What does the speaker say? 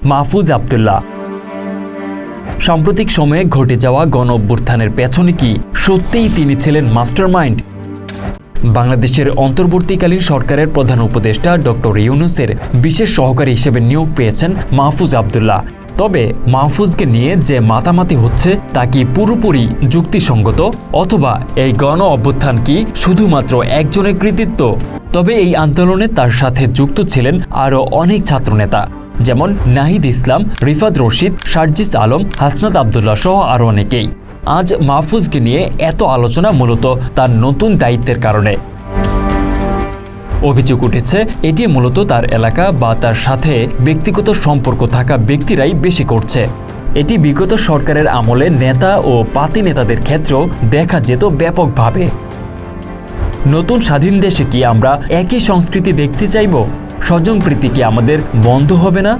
মাহফুজ আব্দুল্লাহ। সাম্প্রতিক সময়ে ঘটে যাওয়া গণ অভ্যুত্থানের পেছনে কি সত্যিই তিনি ছিলেন মাস্টারমাইন্ড? বাংলাদেশের অন্তর্বর্তীকালীন সরকারের প্রধান উপদেষ্টা ডক্টর ইউনূসের বিশেষ সহকারী হিসেবে নিয়োগ পেয়েছেন মাহফুজ আব্দুল্লাহ। তবে মাহফুজকে নিয়ে যে মাতামাতি হচ্ছে তা কি পুরোপুরি যুক্তিসঙ্গত, অথবা এই গণ অভ্যুত্থান কি শুধুমাত্র একজনের কৃতিত্ব? তবে এই আন্দোলনে তার সাথে যুক্ত ছিলেন আরও অনেক ছাত্রনেতা, যেমন নাহিদ ইসলাম, রিফাত রশিদ, সার্জিস আলম, হাসনাত আবদুল্লাহ সহ আরও অনেকেই। আজ মাহফুজকে নিয়ে এত আলোচনা মূলত তার নতুন দায়িত্বের কারণে। অভিযোগ উঠেছে এটি মূলত তার এলাকা বা তার সাথে ব্যক্তিগত সম্পর্ক থাকা ব্যক্তিরাই বেশি করছে। এটি বিগত সরকারের আমলে নেতা ও পাতি নেতাদের ক্ষেত্রেও দেখা যেত ব্যাপকভাবে। নতুন স্বাধীন দেশে কি আমরা একই সংস্কৃতি দেখতে চাইব? স্বজনপ্রীতি কি আমাদের বন্ধ হবে না?